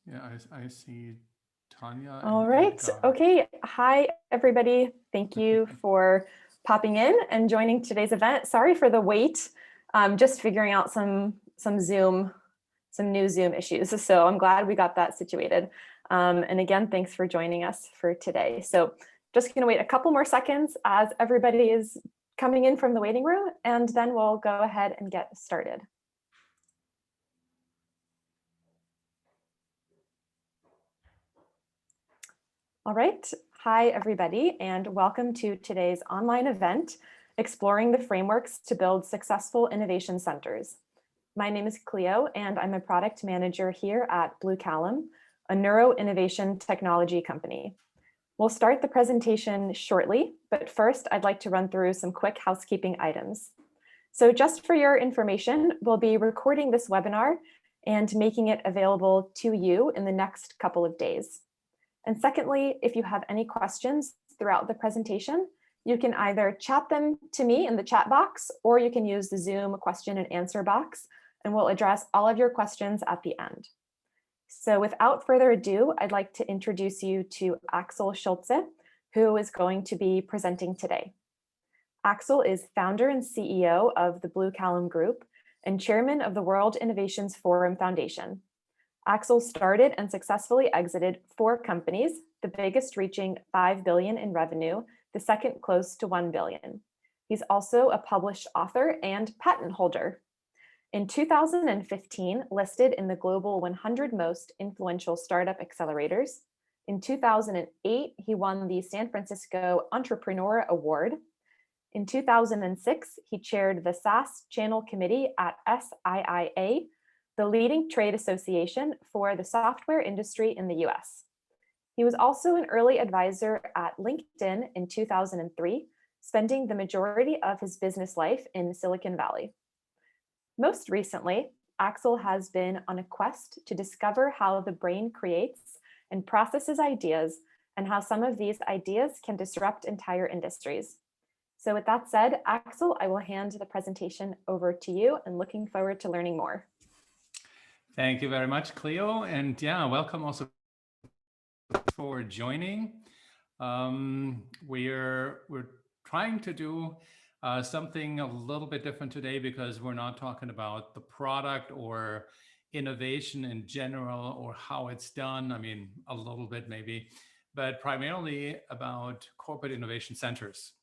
Yeah, I see Tanya All and right. Edgar. Okay. Hi, everybody. Thank you for popping in and joining today's event. Sorry for the wait. Just figuring out some new Zoom issues. So I'm glad we got that situated. And again, thanks for joining us for today. So just going to wait a couple more seconds as everybody is coming in from the waiting room, and then we'll go ahead and get started. All right. Hi, everybody, and welcome to today's online event, Exploring the Frameworks to Build Successful Innovation Centers. My name is Cleo, and I'm a product manager here at BlueCallom, a neuro-innovation technology company. We'll start the presentation shortly, but first I'd like to run through some quick housekeeping items. So just for your information, we'll be recording this webinar and making it available to you in the next couple of days. And secondly, if you have any questions throughout the presentation, you can either chat them to me in the chat box, or you can use the Zoom question and answer box, and we'll address all of your questions at the end. So without further ado, I'd like to introduce you to Axel Schulze, who is going to be presenting today. Axel is founder and CEO of the BlueCallom Group and chairman of the World Innovations Forum Foundation. Axel started and successfully exited 4 companies, the biggest reaching $5 billion in revenue, the second close to $1 billion. He's also a published author and patent holder. In 2015, listed in the global 100 most influential startup accelerators. In 2008, he won the San Francisco Entrepreneur Award. In 2006, he chaired the SaaS Channel Committee at SIIA, the leading trade association for the software industry in the US. He was also an early advisor at LinkedIn in 2003, spending the majority of his business life in Silicon Valley. Most recently, Axel has been on a quest to discover how the brain creates and processes ideas, and how some of these ideas can disrupt entire industries. So with that said, Axel, I will hand the presentation over to you, and looking forward to learning more. Thank you very much, Cleo. And yeah, welcome also for joining. We're trying to do something a little bit different today, because we're not talking about the product or innovation in general or how it's done. I mean, a little bit maybe, but primarily about corporate innovation centers.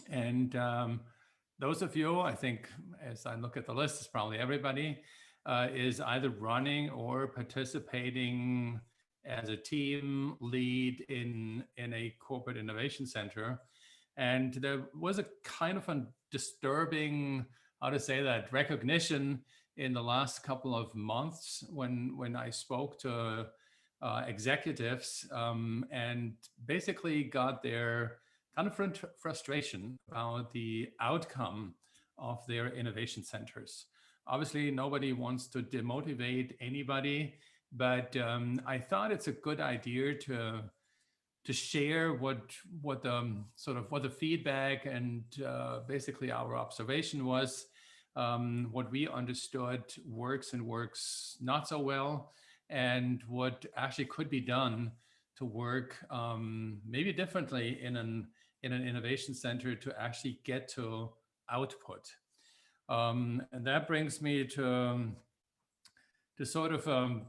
And those of you, I think, as I look at the list, it's probably everybody, is either running or participating as a team lead in a corporate innovation center. And there was a kind of a disturbing, how to say that, recognition in the last couple of months when I spoke to executives and basically got their kind of frustration about the outcome of their innovation centers. Obviously, nobody wants to demotivate anybody, but I thought it's a good idea to share what the feedback and basically our observation was, what we understood works and works not so well, and what actually could be done to work maybe differently in an innovation center to actually get to output. And that brings me to sort of a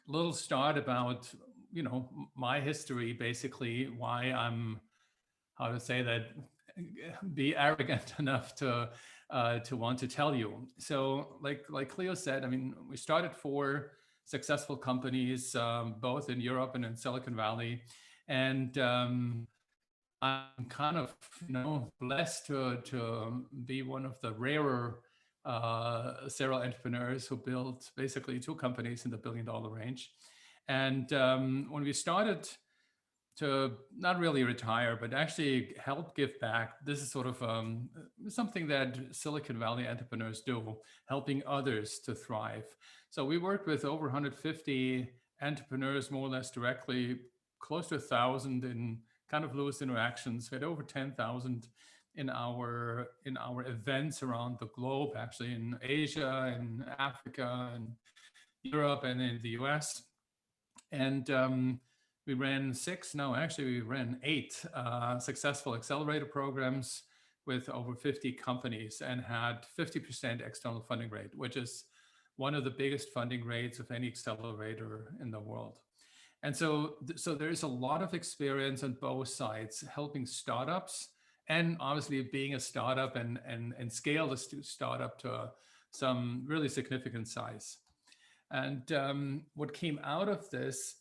little start about, my history, basically why I'm, how to say that, be arrogant enough to want to tell you. So like Cleo said, I mean, we started 4 successful companies, both in Europe and in Silicon Valley. And I'm kind of, blessed to be one of the rarer serial entrepreneurs who built basically 2 companies in the billion-dollar range. And when we started to not really retire, but actually help give back, this is sort of something that Silicon Valley entrepreneurs do, helping others to thrive. So we worked with over 150 entrepreneurs, more or less directly, close to 1,000 in kind of loose interactions. We had over 10,000 in our events around the globe, actually in Asia, in Africa, and Europe, and in the US. And we ran we ran 8 successful accelerator programs with over 50 companies and had 50% external funding rate, which is one of the biggest funding rates of any accelerator in the world. And so there's a lot of experience on both sides, helping startups and obviously being a startup and scale the startup to some really significant size. And what came out of this,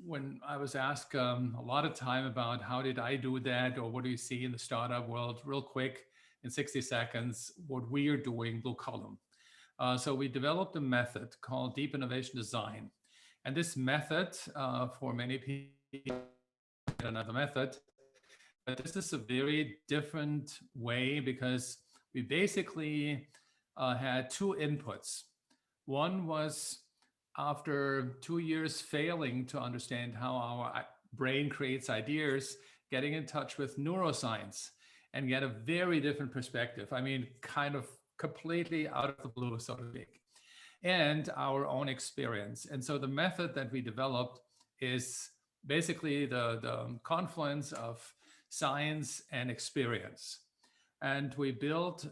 when I was asked a lot of time about how did I do that, or what do you see in the startup world, real quick, in 60 seconds, what we are doing, BlueCallom. So we developed a method called Deep Innovation Design. And this method, for many people, another method, but this is a very different way because we basically had 2 inputs. One was after 2 years failing to understand how our brain creates ideas, getting in touch with neuroscience and get a very different perspective. I mean, kind of completely out of the blue, so to speak, and our own experience. And so the method that we developed is basically the confluence of science and experience. And we built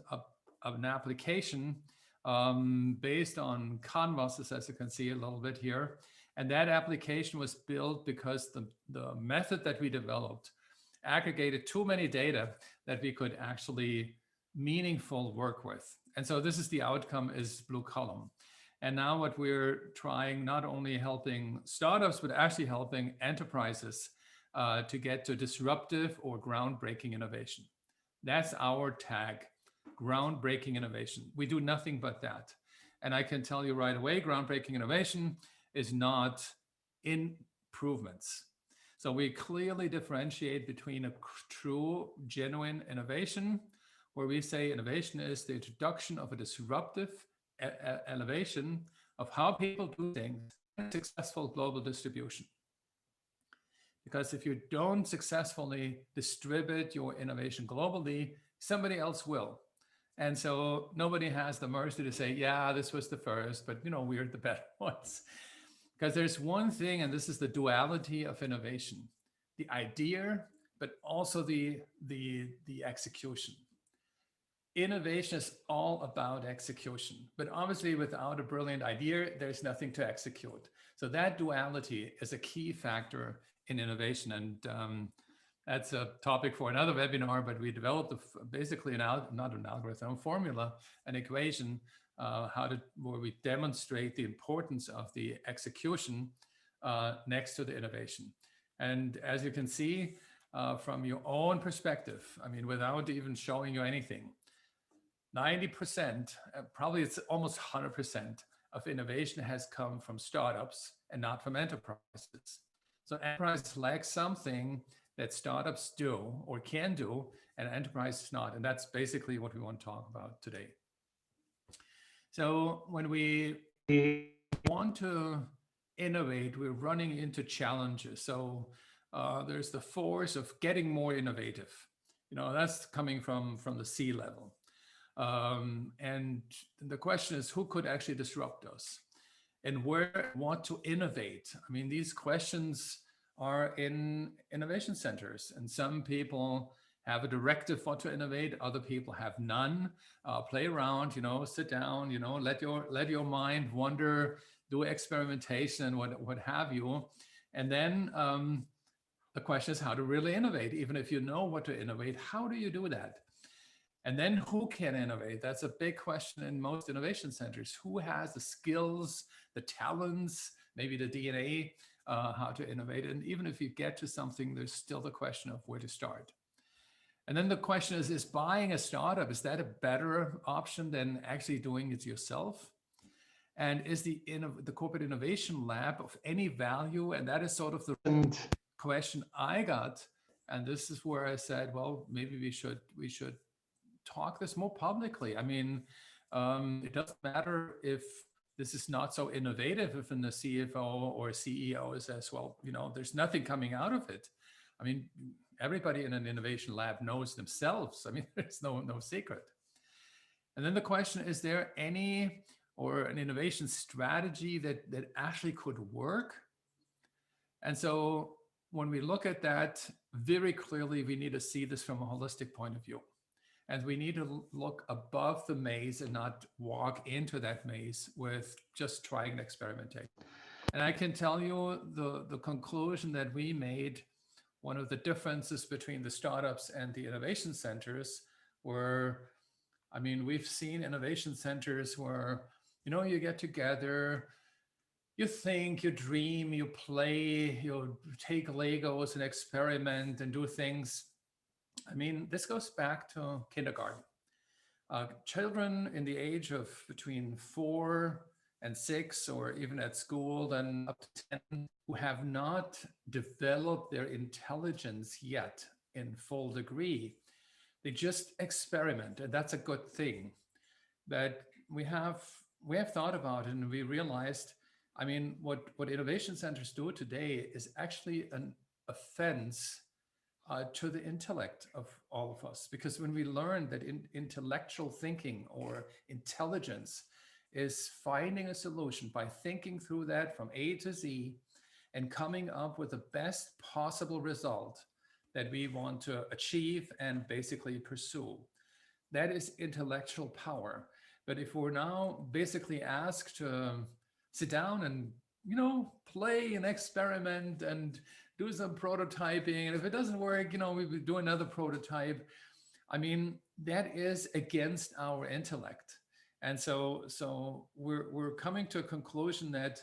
an application based on canvases, as you can see a little bit here. And that application was built because the method that we developed aggregated too many data that we could actually meaningful work with. And so this is the outcome, is BlueCallom. And now what we're trying, not only helping startups, but actually helping enterprises to get to disruptive or groundbreaking innovation. That's our tag, groundbreaking innovation. We do nothing but that. And I can tell you right away, groundbreaking innovation is not improvements. So we clearly differentiate between a true, genuine innovation, where we say innovation is the introduction of a disruptive elevation of how people do things and successful global distribution. Because if you don't successfully distribute your innovation globally, somebody else will. And so nobody has the mercy to say, yeah, this was the first, but we're the better ones. Because there's one thing, and this is the duality of innovation, the idea, but also the execution. Innovation is all about execution, but obviously without a brilliant idea, there's nothing to execute. So that duality is a key factor in innovation. And that's a topic for another webinar, but we developed basically not an algorithm, a formula, an equation, where we demonstrate the importance of the execution next to the innovation. And as you can see from your own perspective, I mean, without even showing you anything, 90%, probably it's almost 100% of innovation has come from startups and not from enterprises. So enterprises lack something that startups do or can do, and enterprises not. And that's basically what we want to talk about today. So when we want to innovate, we're running into challenges. So there's the force of getting more innovative. That's coming from the C-level. And the question is, who could actually disrupt us? And where want to innovate? I mean, these questions are in innovation centers, and some people have a directive what to innovate, other people have none. Play around, sit down, let your mind wander, do experimentation, what have you. And then the question is how to really innovate. Even if you know what to innovate, how do you do that? And then who can innovate? That's a big question in most innovation centers. Who has the skills, the talents, maybe the DNA, how to innovate? And even if you get to something, there's still the question of where to start. And then the question is buying a startup, is that a better option than actually doing it yourself? And is the corporate innovation lab of any value? And that is sort of the question I got. And this is where I said, well, maybe we should talk this more publicly. I mean, it doesn't matter if this is not so innovative if the CFO or CEO says, well, there's nothing coming out of it. I mean, everybody in an innovation lab knows themselves. I mean, there's no secret. And then the question, is there any or an innovation strategy that actually could work? And so when we look at that very clearly, we need to see this from a holistic point of view. And we need to look above the maze and not walk into that maze with just trying and experimenting. And I can tell you the conclusion that we made, one of the differences between the startups and the innovation centers were, I mean, we've seen innovation centers where, you get together, you think, you dream, you play, you take Legos and experiment and do things. I mean, this goes back to kindergarten. Children in the age of between 4 and 6, or even at school, then up to 10, who have not developed their intelligence yet in full degree, they just experiment, and that's a good thing. But we have thought about it, and we realized, I mean, what innovation centers do today is actually an offense to the intellect of all of us. Because when we learn that intellectual thinking or intelligence is finding a solution by thinking through that from A to Z and coming up with the best possible result that we want to achieve and basically pursue, that is intellectual power. But if we're now basically asked to sit down and, play and experiment and do some prototyping, and if it doesn't work, we do another prototype. I mean, that is against our intellect. And so we're coming to a conclusion that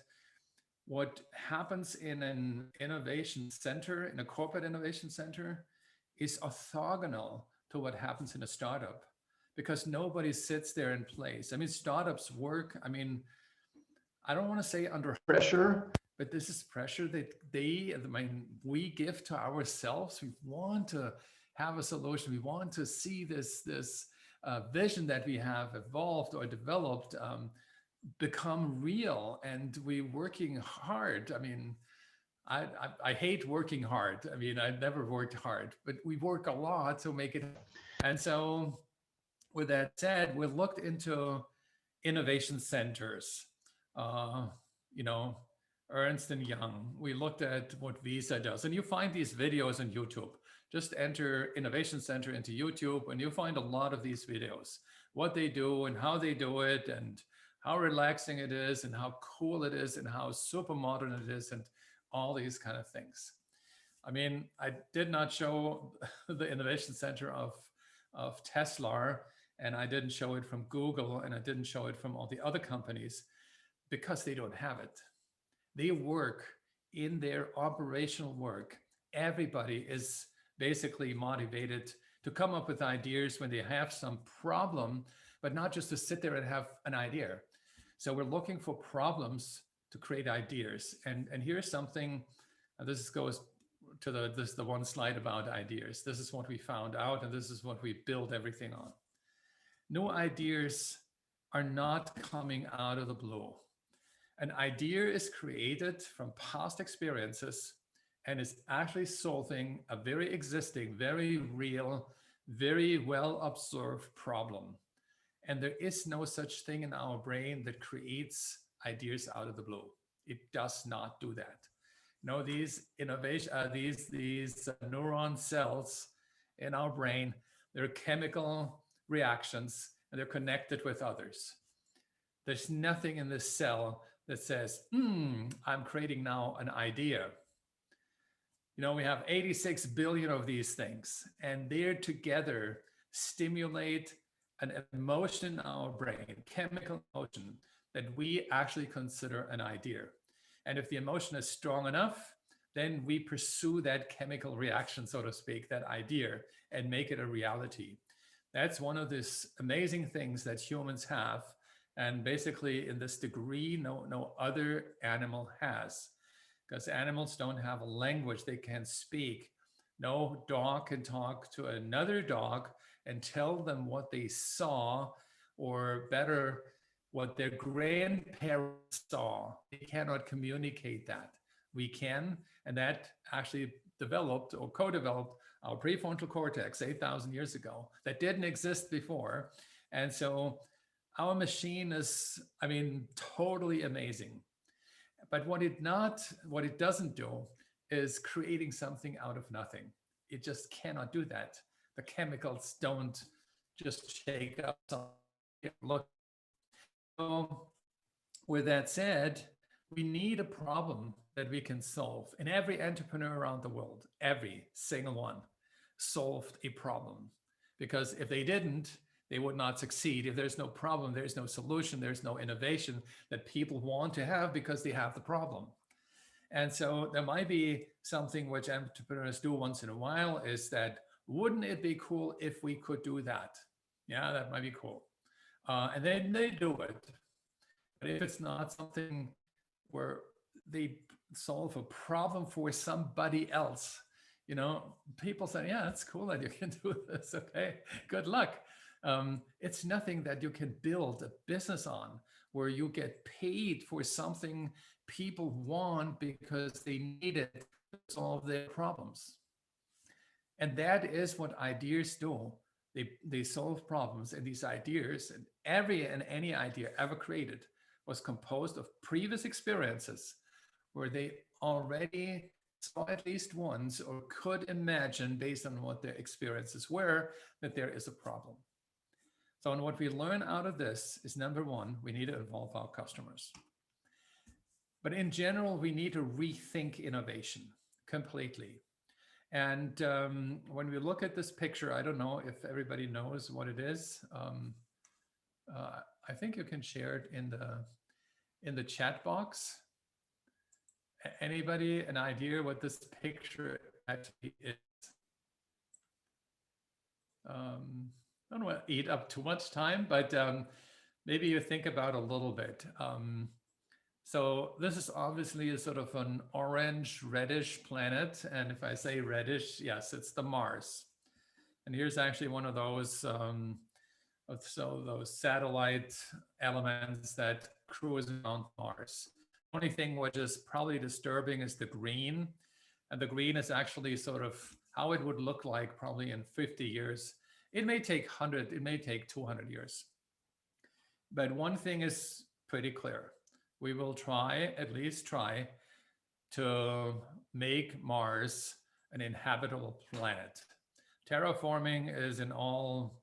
what happens in an innovation center, in a corporate innovation center, is orthogonal to what happens in a startup, because nobody sits there and plays. I mean, startups work, I mean, I don't want to say under pressure, but this is pressure that we give to ourselves. We want to have a solution. We want to see this vision that we have evolved or developed become real, and we're working hard. I mean, I hate working hard. I mean, I've never worked hard, but we work a lot to make it. And so, with that said, we looked into innovation centers. Uh, you know, Ernst and Young. We looked at what Visa does, and you find these videos on YouTube. Just enter Innovation Center into YouTube, and you'll find a lot of these videos, what they do and how they do it, and how relaxing it is, and how cool it is, and how super modern it is, and all these kind of things. I mean, I did not show the Innovation Center of Tesla, and I didn't show it from Google, and I didn't show it from all the other companies, because they don't have it. They work in their operational work. Everybody is basically motivated to come up with ideas when they have some problem, but not just to sit there and have an idea. So we're looking for problems to create ideas. And here's something, and this goes to the one slide about ideas. This is what we found out, and this is what we build everything on. New ideas are not coming out of the blue. An idea is created from past experiences and is actually solving a very existing, very real, very well observed problem. And there is no such thing in our brain that creates ideas out of the blue. It does not do that. These innovation, these neuron cells in our brain, they're chemical reactions, and they're connected with others. There's nothing in this cell that says, I'm creating now an idea. We have 86 billion of these things, and they're together stimulate an emotion in our brain, chemical emotion, that we actually consider an idea. And if the emotion is strong enough, then we pursue that chemical reaction, so to speak, that idea, and make it a reality. That's one of these amazing things that humans have. And basically, in this degree, no other animal has, because animals don't have a language they can speak. No dog can talk to another dog and tell them what they saw, or better, what their grandparents saw. They cannot communicate that. We can, and that actually developed or co-developed our prefrontal cortex 8,000 years ago. That didn't exist before. And so our machine is, totally amazing. But what it doesn't do is creating something out of nothing. It just cannot do that. The chemicals don't just shake up something. Look, so with that said, we need a problem that we can solve. And every entrepreneur around the world, every single one, solved a problem. Because if they didn't, they would not succeed. If there's no problem, there's no solution, there's no innovation that people want to have because they have the problem. And so there might be something which entrepreneurs do once in a while is that, wouldn't it be cool if we could do that? Yeah, that might be cool. And then they do it. But if it's not something where they solve a problem for somebody else, people say, yeah, it's cool that you can do this. Okay, good luck. It's nothing that you can build a business on where you get paid for something people want because they need it to solve their problems. And that is what ideas do. They solve problems, and these ideas, and any idea ever created was composed of previous experiences where they already saw at least once or could imagine based on what their experiences were that there is a problem. So, and what we learn out of this is, number one, we need to involve our customers. But in general, we need to rethink innovation completely. And when we look at this picture, I don't know if everybody knows what it is. I think you can share it in the chat box. Anybody an idea what this picture actually is? I don't want to eat up too much time, but maybe you think about a little bit. So this is obviously a sort of an orange reddish planet. And if I say reddish, yes, it's the Mars. And here's actually one of those those satellite elements that cruise around Mars. The only thing which is probably disturbing is the green. And the green is actually sort of how it would look like probably in 50 years. It may take 100, it may take 200 years. But one thing is pretty clear. We will at least try to make Mars an inhabitable planet. Terraforming is in all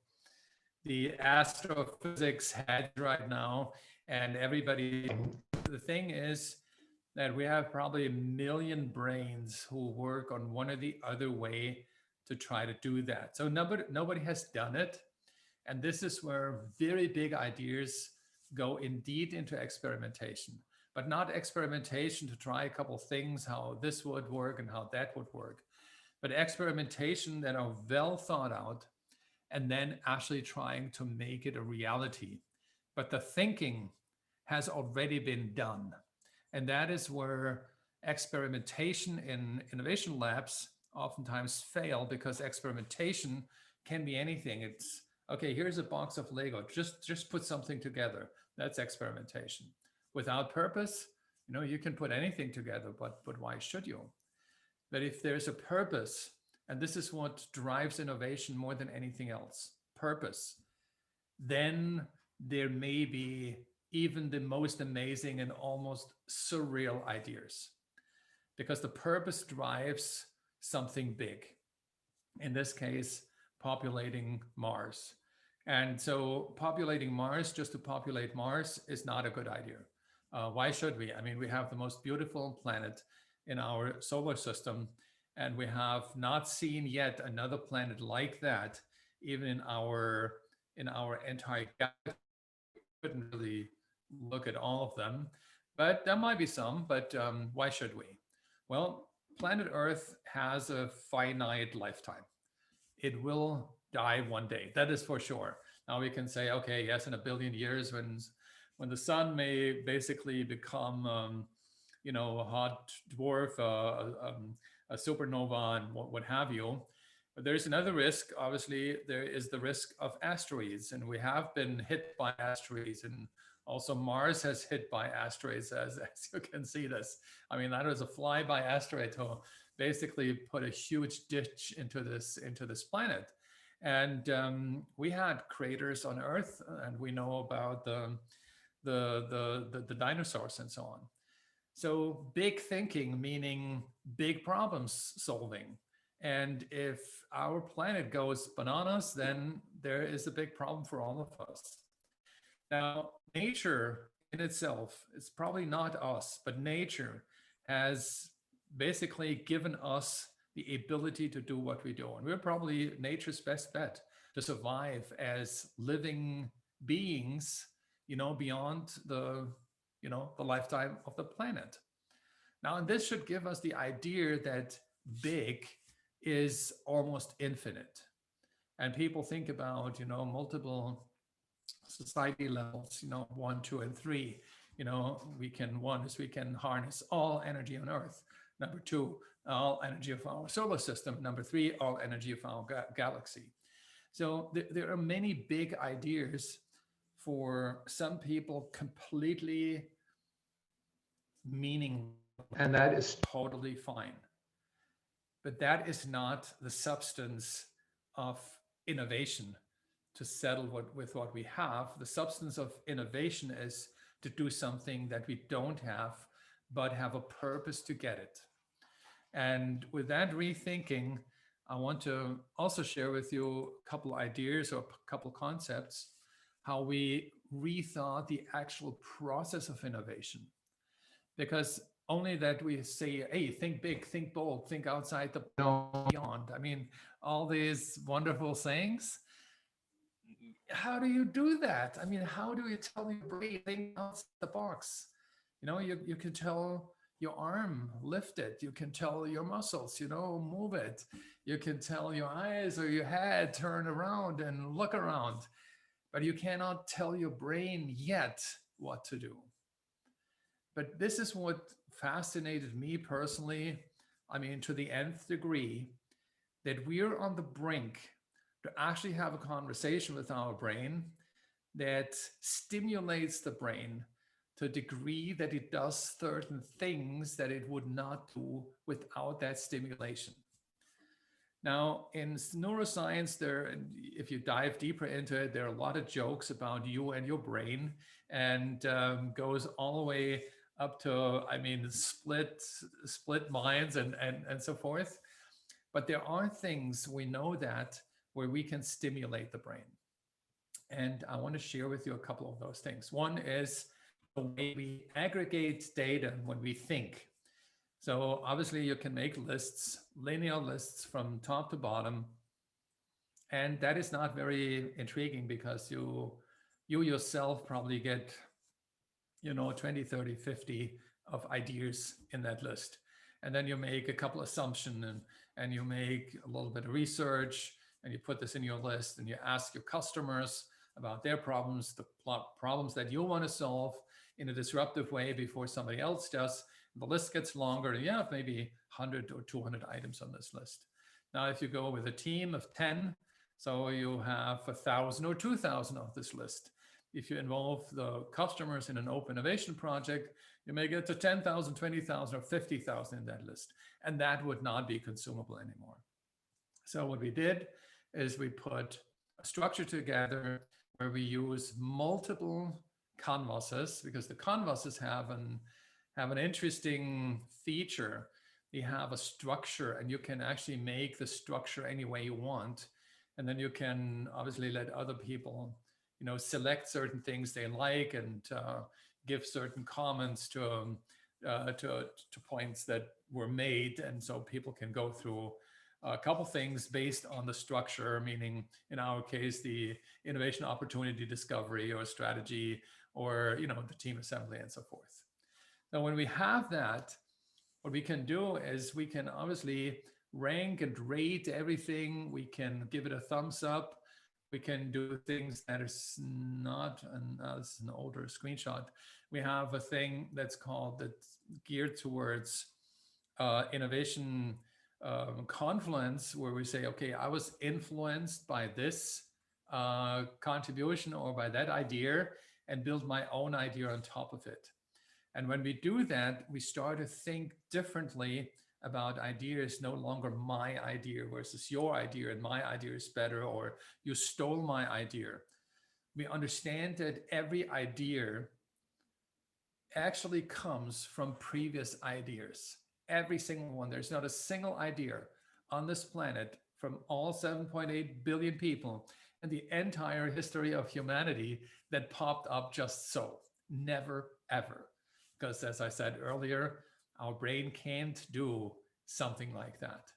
the astrophysics head right now, and everybody, the thing is that we have probably 1 million brains who work on one or the other way to try to do that. So nobody has done it. And this is where very big ideas go indeed into experimentation, but not experimentation to try a couple things, how this would work and how that would work, but experimentation that are well thought out and then actually trying to make it a reality. But the thinking has already been done. And that is where experimentation in innovation labs oftentimes fail, because experimentation can be anything. It's, okay, here's a box of Lego, just put something together. That's experimentation. Without purpose, you can put anything together, but why should you? But if there's a purpose, and this is what drives innovation more than anything else, purpose, then there may be even the most amazing and almost surreal ideas, because the purpose drives something big. In this case, populating Mars. And so populating Mars just to populate Mars is not a good idea. Why should we? I mean, we have the most beautiful planet in our solar system, and we have not seen yet another planet like that, even in our entire galaxy. We couldn't really look at all of them, but there might be some. But why should we? Well, planet Earth has a finite lifetime. It will die one day. That is for sure. Now we can say, okay, yes, in 1 billion years, when the sun may basically become, a hot dwarf, a supernova, and what have you. But there's another risk. Obviously, there is the risk of asteroids, and we have been hit by asteroids, and also Mars has hit by asteroids, as you can see this. I mean, that was a flyby asteroid who basically put a huge ditch into this planet. And we had craters on Earth, and we know about the dinosaurs and so on. So big thinking, meaning big problems solving. And if our planet goes bananas, then there is a big problem for all of us. Now, nature in itself, it's probably not us, but nature has basically given us the ability to do what we do. And we're probably nature's best bet to survive as living beings, beyond the lifetime of the planet. Now, and this should give us the idea that big is almost infinite. And people think about, multiple society levels, one, two, and three. One is we can harness all energy on Earth. Number two, all energy of our solar system. Number three, all energy of our galaxy. So there are many big ideas for some people completely meaningless, and that is totally fine. But that is not the substance of innovation to settle with what we have. The substance of innovation is to do something that we don't have, but have a purpose to get it. And with that rethinking, I want to also share with you a couple ideas or a couple concepts, how we rethought the actual process of innovation. Because only that we say, hey, think big, think bold, think outside the beyond. I mean, all these wonderful sayings. How do you do that? I mean, how do you tell your brain think outside the box? You can tell your arm lift it. You can tell your muscles, move it. You can tell your eyes or your head turn around and look around. But you cannot tell your brain yet what to do. But this is what fascinated me personally, I mean, to the nth degree, that we're on the brink to actually have a conversation with our brain that stimulates the brain to a degree that it does certain things that it would not do without that stimulation. Now, in neuroscience, if you dive deeper into it, there are a lot of jokes about you and your brain, and goes all the way up to, I mean, split minds and so forth. But there are things we know that where we can stimulate the brain. And I want to share with you a couple of those things. One is the way we aggregate data when we think. So obviously you can make lists, linear lists from top to bottom. And that is not very intriguing because you yourself probably get 20, 30, 50 of ideas in that list. And then you make a couple assumptions and you make a little bit of research and you put this in your list and you ask your customers about their problems, the problems that you want to solve in a disruptive way before somebody else does. The list gets longer and you have maybe 100 or 200 items on this list. Now, if you go with a team of 10, so you have 1,000 or 2,000 of this list. If you involve the customers in an open innovation project, you may get to 10,000, 20,000, or 50,000 in that list. And that would not be consumable anymore. So what we did is we put a structure together where we use multiple canvases, because the canvases have an interesting feature. They have a structure and you can actually make the structure any way you want. And then you can obviously let other people select certain things they like and give certain comments to points that were made. And so people can go through a couple things based on the structure, meaning in our case, the innovation opportunity discovery or strategy or, the team assembly and so forth. Now, when we have that, what we can do is we can obviously rank and rate everything. We can give it a thumbs up. We can do things that is not, and this is an older screenshot. We have a thing that's geared towards innovation confluence, where we say, okay, I was influenced by this contribution or by that idea and build my own idea on top of it. And when we do that, we start to think differently about ideas, no longer my idea versus your idea and my idea is better, or you stole my idea. We understand that every idea actually comes from previous ideas. Every single one. There's not a single idea on this planet from all 7.8 billion people in the entire history of humanity that popped up just so. Never, ever. Because as I said earlier, our brain can't do something like that.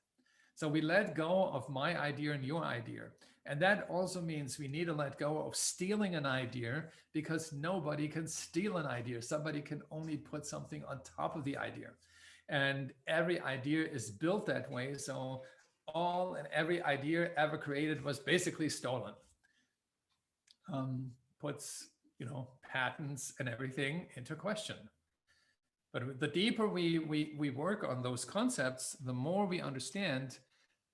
So we let go of my idea and your idea. And that also means we need to let go of stealing an idea, because nobody can steal an idea. Somebody can only put something on top of the idea. And every idea is built that way. So all and every idea ever created was basically stolen. Puts, patents and everything into question. But the deeper we work on those concepts, the more we understand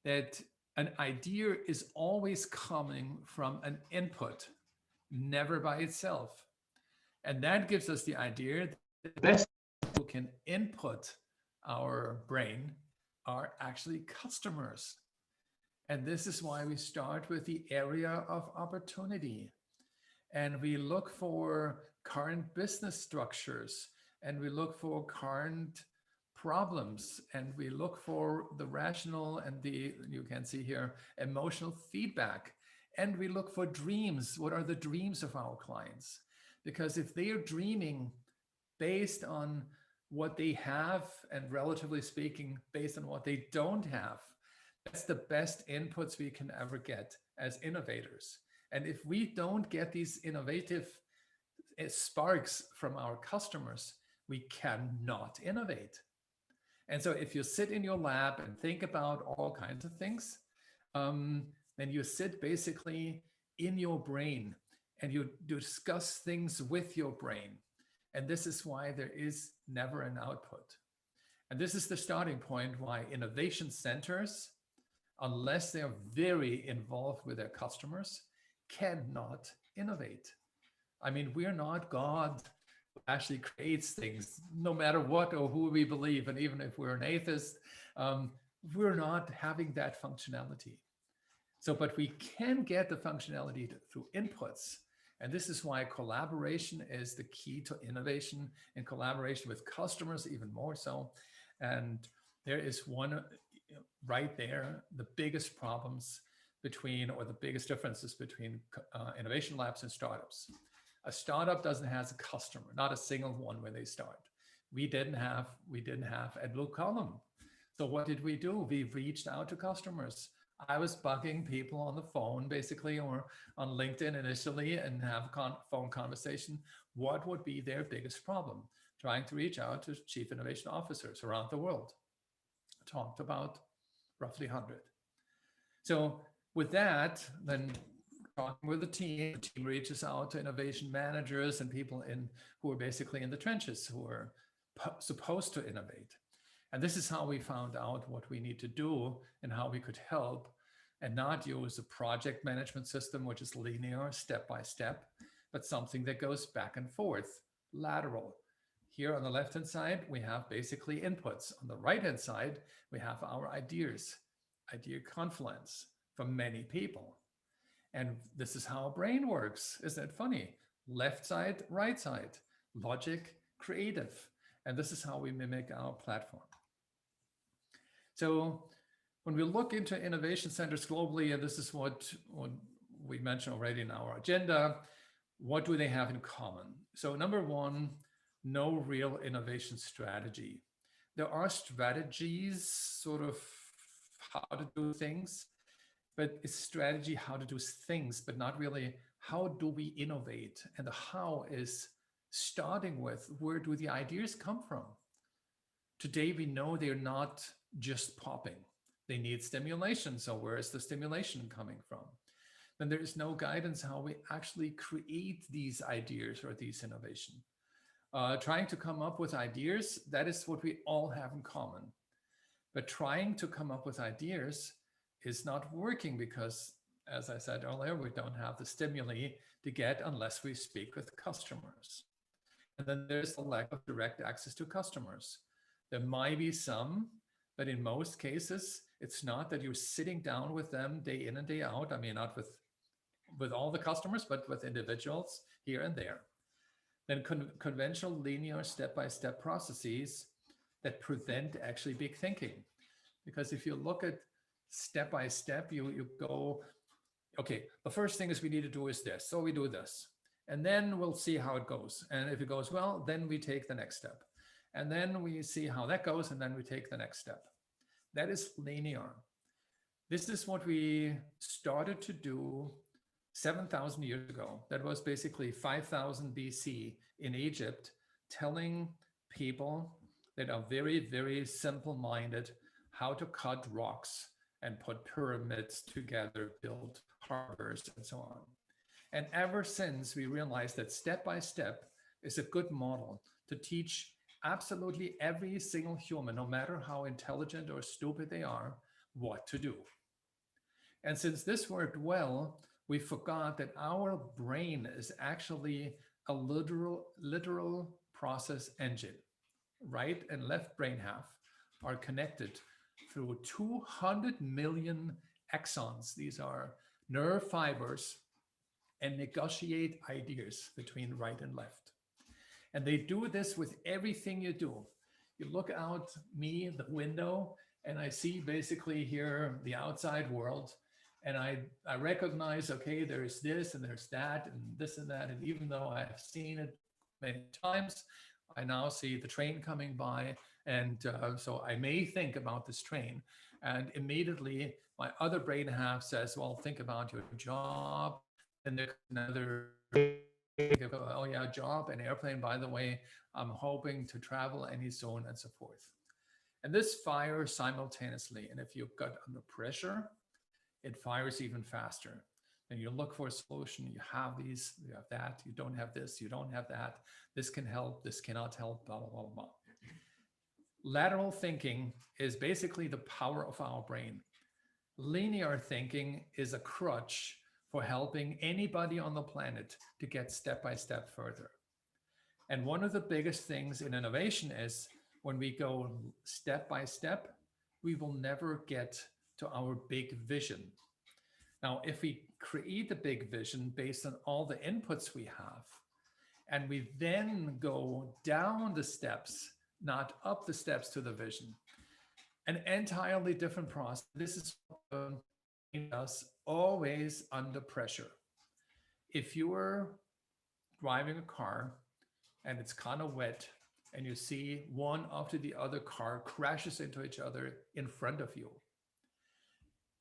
that an idea is always coming from an input, never by itself. And that gives us the idea that the best people who can input our brain are actually customers. And this is why we start with the area of opportunity. And we look for current business structures, and we look for current problems, and we look for the rational and you can see here, emotional feedback. And we look for dreams. What are the dreams of our clients? Because if they are dreaming based on what they have, and relatively speaking, based on what they don't have, that's the best inputs we can ever get as innovators. And if we don't get these innovative sparks from our customers, we cannot innovate. And so if you sit in your lab and think about all kinds of things, then you sit basically in your brain and you discuss things with your brain. And this is why there is never an output. And this is the starting point why innovation centers, unless they are very involved with their customers, cannot innovate. I mean, we're not God who actually creates things, no matter what or who we believe. And even if we're an atheist, we're not having that functionality. So, but we can get the functionality through inputs. And this is why collaboration is the key to innovation, and collaboration with customers even more so. And there is one right there, the biggest problems between, or the biggest differences between innovation labs and startups. A startup doesn't have a customer, not a single one when they start. We didn't have at BlueCallom. So what did we do? We reached out to customers. I was bugging people on the phone, basically, or on LinkedIn initially, and have a phone conversation. What would be their biggest problem? Trying to reach out to chief innovation officers around the world. Talked about roughly 100. So with that, then talking with the team reaches out to innovation managers and people who are basically in the trenches, who are supposed to innovate. And this is how we found out what we need to do and how we could help, and not use a project management system, which is linear, step by step, but something that goes back and forth, lateral. Here on the left-hand side, we have basically inputs. On the right-hand side, we have our ideas, idea confluence from many people. And this is how a brain works. Isn't it funny? Left side, right side, logic, creative. And this is how we mimic our platform. So when we look into innovation centers globally, and this is what we mentioned already in our agenda, what do they have in common? So number one, no real innovation strategy. There are strategies, sort of how to do things, but it's strategy how to do things, but not really how do we innovate. And the how is starting with, where do the ideas come from? Today, we know they're not just popping. They need stimulation. So where is the stimulation coming from? Then there is no guidance how we actually create these ideas or these innovation. Trying to come up with ideas, that is what we all have in common. But trying to come up with ideas is not working because, as I said earlier, we don't have the stimuli to get unless we speak with customers. And then there's the lack of direct access to customers. There might be some, but in most cases, it's not that you're sitting down with them day in and day out. I mean, not with all the customers, but with individuals here and there. than conventional linear step-by-step processes that prevent actually big thinking. Because if you look at step by step, you go, okay, the first thing is we need to do is this. So we do this. And then we'll see how it goes. And if it goes well, then we take the next step. And then we see how that goes, and then we take the next step. That is linear. This is what we started to do 7,000 years ago. That was basically 5,000 BC in Egypt, telling people that are very, very simple-minded how to cut rocks and put pyramids together, build harbors, and so on. And ever since, we realized that step by step is a good model to teach absolutely every single human, no matter how intelligent or stupid they are, what to do. And since this worked well, we forgot that our brain is actually a literal process engine. Right and left brain half are connected through 200 million axons. These are nerve fibers, and negotiate ideas between right and left. And they do this with everything you do. You look out the window, and I see basically here the outside world. And I recognize, okay, there's this and there's that and this and that. And even though I have seen it many times, I now see the train coming by. And so I may think about this train. And immediately my other brain half says, well, think about your job. And there's another, oh yeah, job and airplane, by the way, I'm hoping to travel any soon, and so forth. And this fires simultaneously. And if you've got under pressure, it fires even faster. And you look for a solution. You have these, you have that, you don't have this, you don't have that. This can help, this cannot help, blah, blah, blah, blah. Lateral thinking is basically the power of our brain. Linear thinking is a crutch for helping anybody on the planet to get step by step further. And one of the biggest things in innovation is when we go step by step, we will never get to our big vision. Now, if we create a big vision based on all the inputs we have, and we then go down the steps, not up the steps to the vision, an entirely different process. This is us always under pressure. If you're driving a car and it's kind of wet, and you see one after the other car crashes into each other in front of you,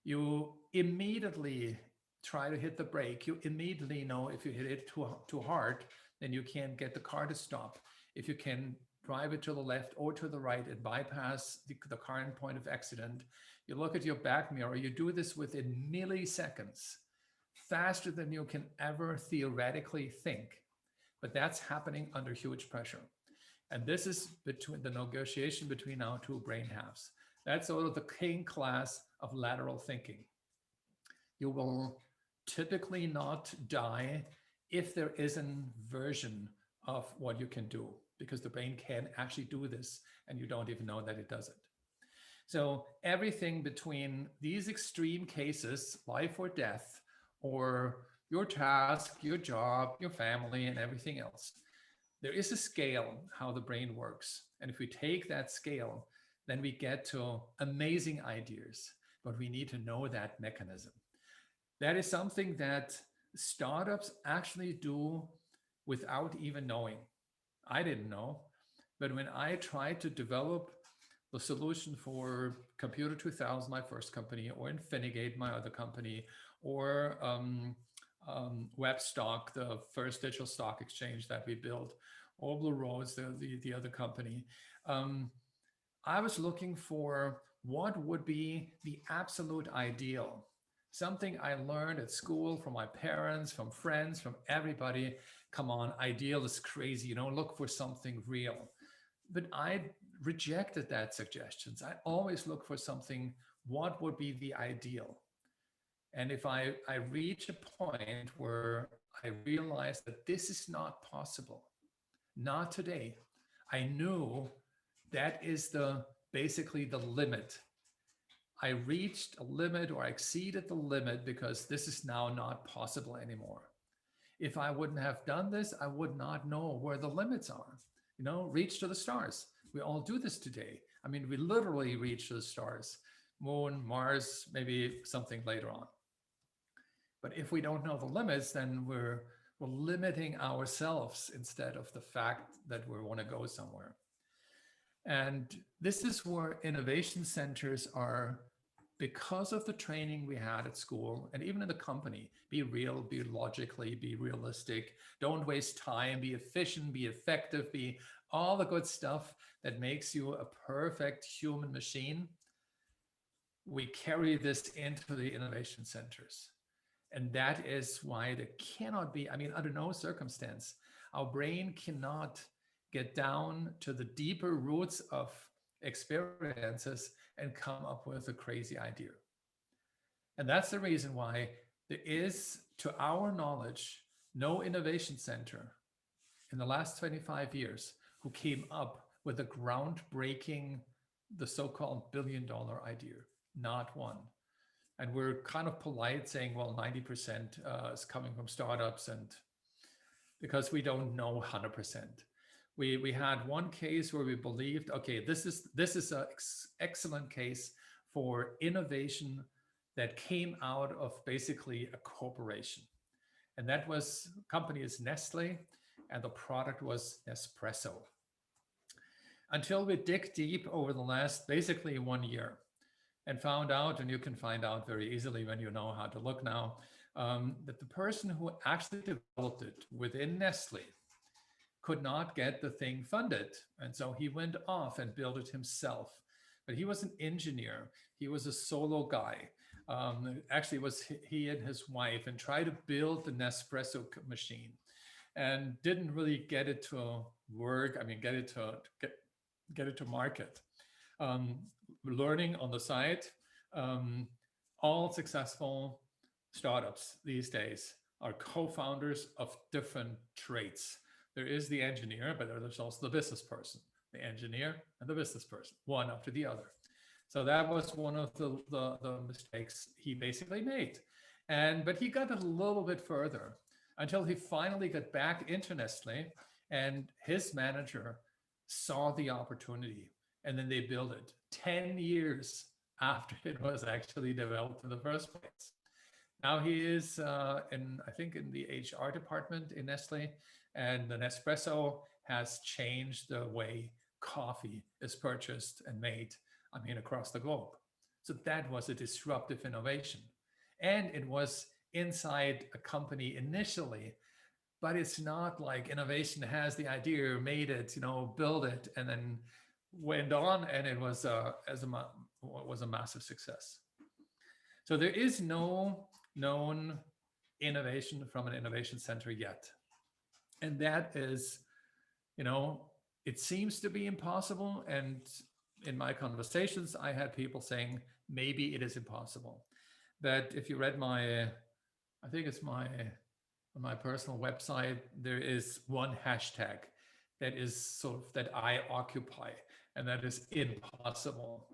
you immediately try to hit the brake. You immediately know if you hit it too hard, then you can't get the car to stop. If you can drive it to the left or to the right and bypass the current point of accident, you look at your back mirror, you do this within milliseconds, faster than you can ever theoretically think. But that's happening under huge pressure. And this is between the negotiation between our two brain halves. That's sort of the king class of lateral thinking. You will typically not die if there is a version of what you can do, because the brain can actually do this and you don't even know that it does it. So everything between these extreme cases, life or death, or your task, your job, your family, and everything else, there is a scale how the brain works. And if we take that scale, then we get to amazing ideas, but we need to know that mechanism. That is something that startups actually do without even knowing. I didn't know, but when I tried to develop the solution for Computer 2000, my first company, or Infinigate, my other company, or Webstock, the first digital stock exchange that we built, or Blue Rose, the other company, I was looking for what would be the absolute ideal. Something I learned at school from my parents, from friends, from everybody. Come on, ideal is crazy. You don't look for something real. But I rejected that suggestions. I always look for something, what would be the ideal? And if I reach a point where I realized that this is not possible, not today, I knew that is basically the limit. I reached a limit, or I exceeded the limit, because this is now not possible anymore. If I wouldn't have done this, I would not know where the limits are. Reach to the stars. We all do this today. I mean, we literally reach to the stars, moon, Mars, maybe something later on. But if we don't know the limits, then we're limiting ourselves instead of the fact that we want to go somewhere. And this is where innovation centers are, because of the training we had at school and even in the company. Be real, be logically, be realistic, don't waste time, be efficient, be effective, be all the good stuff that makes you a perfect human machine. We carry this into the innovation centers. And that is why there cannot be, I mean, under no circumstance, our brain cannot get down to the deeper roots of experiences and come up with a crazy idea. And that's the reason why there is, to our knowledge, no innovation center in the last 25 years who came up with a groundbreaking, the so-called $1 billion idea. Not one. And we're kind of polite saying, well, 90% is coming from startups, and because we don't know 100%. We had one case where we believed, okay, this is an excellent case for innovation that came out of basically a corporation. And that was, company is Nestle, and the product was Nespresso. Until we dig deep over the last basically 1 year and found out, and you can find out very easily when you know how to look now, that the person who actually developed it within Nestle could not get the thing funded. And so he went off and built it himself. But he was an engineer. He was a solo guy. Actually, it was he and his wife, and tried to build the Nespresso machine and didn't really get it to work. I mean, get it to market. Learning on the side. All successful startups these days are co-founders of different traits. There is the engineer, but there's also the business person, the engineer and the business person, one after the other. So that was one of the mistakes he basically made. But he got a little bit further until he finally got back into Nestle, and his manager saw the opportunity, and then they built it 10 years after it was actually developed in the first place. Now he is I think in the HR department in Nestle, and the Nespresso has changed the way coffee is purchased and made, I mean, across the globe. So that was a disruptive innovation. And it was inside a company initially, but it's not like innovation has the idea, made it, build it, and then went on, and it was a massive success. So there is no known innovation from an innovation center yet. And that is, it seems to be impossible. And in my conversations, I had people saying, maybe it is impossible. That if you read I think it's on my personal website, there is one hashtag that is sort of that I occupy, and that is impossible.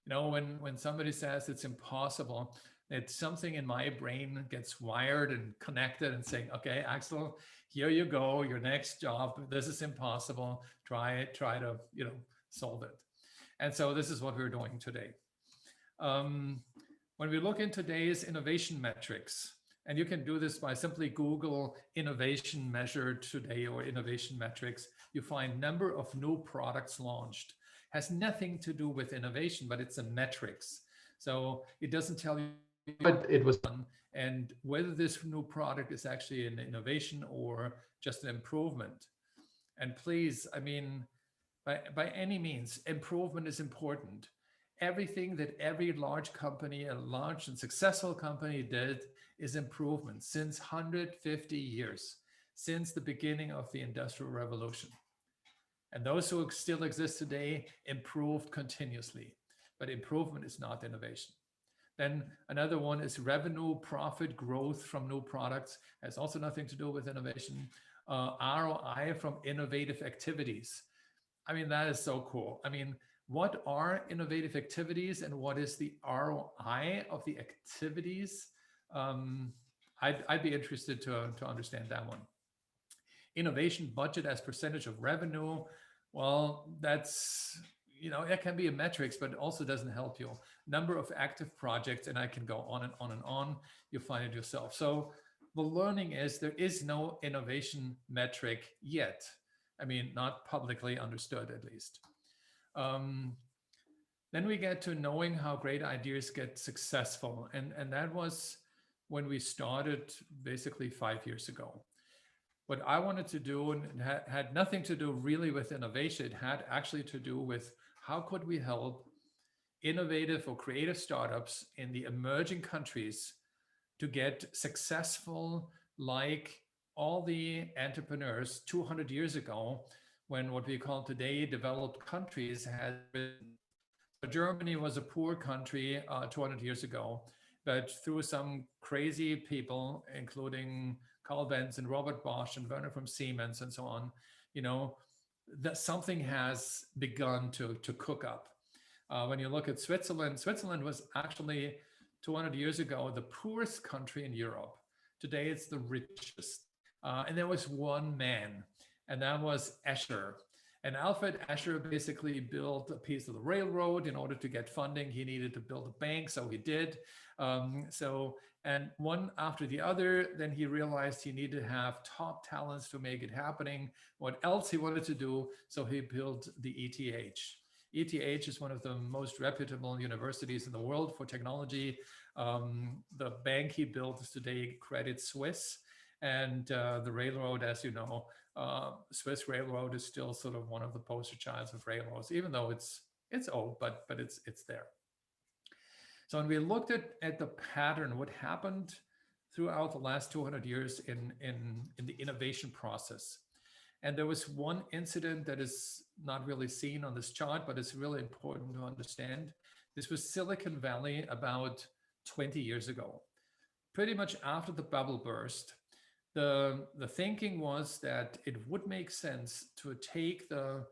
When somebody says it's impossible, it's something in my brain gets wired and connected and saying, okay, Axel, here you go, your next job, this is impossible, try to solve it. And so this is what we're doing today. When we look in today's innovation metrics, and you can do this by simply Google innovation measured today or innovation metrics, you find number of new products launched. Has nothing to do with innovation, but it's a metrics. So it doesn't tell you what it was done and whether this new product is actually an innovation or just an improvement. And please, I mean, by any means, improvement is important. Everything that every large company, a large and successful company did is improvement since 150 years, since the beginning of the Industrial Revolution. And those who still exist today improved continuously, but improvement is not innovation. Then another one is revenue, profit, growth from new products. Has also nothing to do with innovation. ROI from innovative activities. I mean, that is so cool. I mean, what are innovative activities and what is the ROI of the activities? I'd be interested to understand that one. Innovation budget as percentage of revenue. Well, that's, it can be a metrics, but it also doesn't help you. Number of active projects, and I can go on and on and on. You find it yourself. So the learning is there is no innovation metric yet. I mean, not publicly understood at least. Um, then we get to knowing how great ideas get successful. And that was when we started basically 5 years ago. What I wanted to do, and it had nothing to do really with innovation, it had actually to do with how could we help innovative or creative startups in the emerging countries to get successful like all the entrepreneurs 200 years ago, when what we call today developed countries had risen. So Germany was a poor country 200 years ago, but through some crazy people, including Carl Benz and Robert Bosch and Werner from Siemens and so on, you know, that something has begun to cook up. When you look at Switzerland, Switzerland was actually 200 years ago the poorest country in Europe. Today it's the richest. And there was one man, and that was Escher. And Alfred Escher basically built a piece of the railroad. In order to get funding, he needed to build a bank, so he did. And one after the other, then he realized he needed to have top talents to make it happening. What else he wanted to do? So he built the ETH. ETH is one of the most reputable universities in the world for technology. The bank he built is today Credit Suisse. And the railroad, as you know, Swiss Railroad is still sort of one of the poster childs of railroads, even though it's old, but it's there. So when we looked at the pattern, what happened throughout the last 200 years in the innovation process. And there was one incident that is not really seen on this chart, but it's really important to understand. This was Silicon Valley about 20 years ago, pretty much after the bubble burst. The thinking was that it would make sense to take the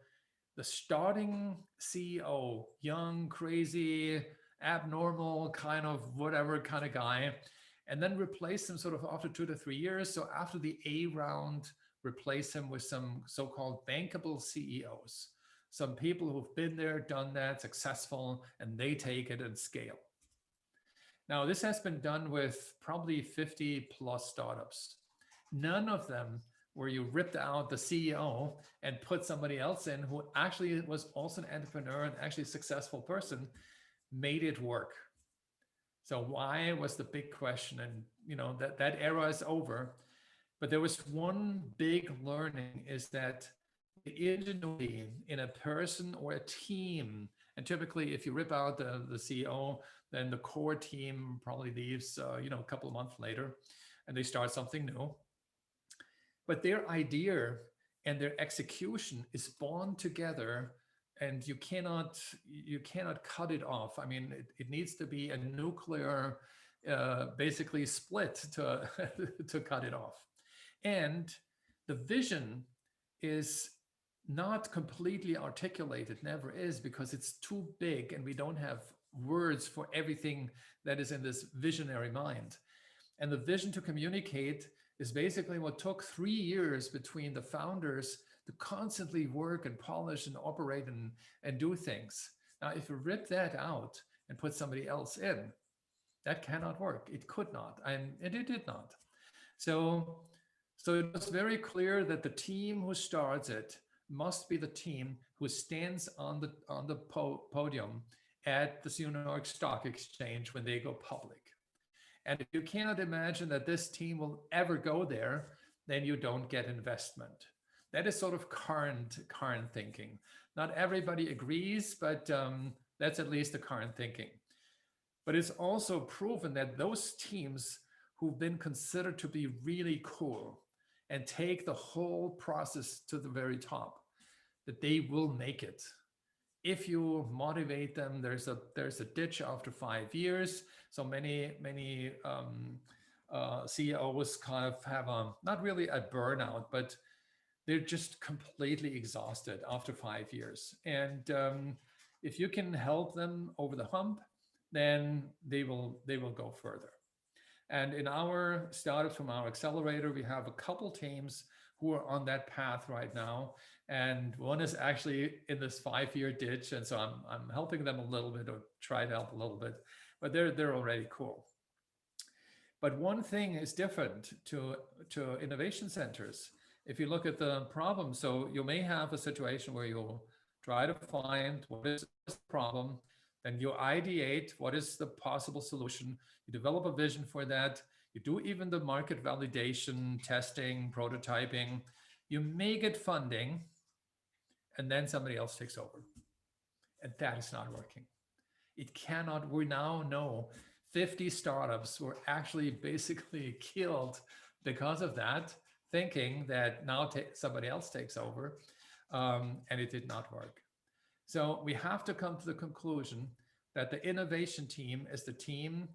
starting CEO, young, crazy, abnormal, kind of whatever kind of guy, and then replace him sort of after 2 to 3 years. So after the A round, replace him with some so-called bankable CEOs, some people who've been there, done that, successful, and they take it and scale. Now, this has been done with probably 50 plus startups. None of them where you ripped out the CEO and put somebody else in who actually was also an entrepreneur and actually a successful person, made it work. So why was the big question? And that era is over. But there was one big learning, is that the ingenuity in a person or a team, and typically if you rip out the CEO, then the core team probably leaves a couple of months later and they start something new. But their idea and their execution is bound together, and you cannot cut it off. I mean, it needs to be a nuclear basically split to to cut it off. And the vision is not completely articulated, never is, because it's too big and we don't have words for everything that is in this visionary mind. And the vision to communicate is basically what took 3 years between the founders to constantly work and polish and operate and do things. Now, if you rip that out and put somebody else in, that cannot work. It could not, and it did not. So it was very clear that the team who starts it must be the team who stands on the podium at the New York Stock Exchange when they go public. And if you cannot imagine that this team will ever go there, then you don't get investment. That is sort of current thinking. Not everybody agrees, but that's at least the current thinking. But it's also proven that those teams who've been considered to be really cool and take the whole process to the very top, that they will make it. If you motivate them, there's a ditch after 5 years. So many CEOs kind of have not really a burnout, but they're just completely exhausted after 5 years. And if you can help them over the hump, then they will go further. And in our startups from our accelerator, we have a couple teams who are on that path right now. And one is actually in this 5-year ditch. And so I'm helping them a little bit, or try to help a little bit, but they're already cool. But one thing is different to innovation centers. If you look at the problem, so you may have a situation where you try to find what is the problem, then you ideate what is the possible solution, you develop a vision for that, you do even the market validation, testing, prototyping, you may get funding, and then somebody else takes over. And that is not working. It cannot. We now know 50 startups were actually basically killed because of that, thinking that now somebody else takes over, and it did not work. So we have to come to the conclusion that the innovation team is the team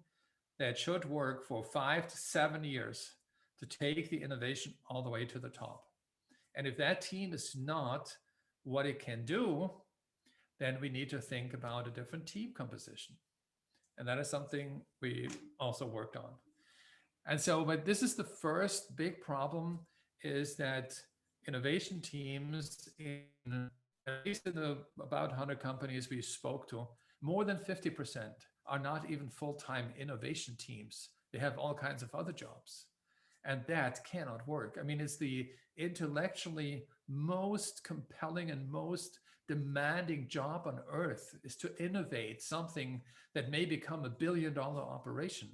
that should work for 5 to 7 years to take the innovation all the way to the top. And if that team is not what it can do, then we need to think about a different team composition. And that is something we also worked on. And so, but this is the first big problem, is that innovation teams, at least in the about 100 companies we spoke to, more than 50% are not even full-time innovation teams. They have all kinds of other jobs. And that cannot work. I mean, it's the intellectually most compelling and most demanding job on earth, is to innovate something that may become $1 billion operation.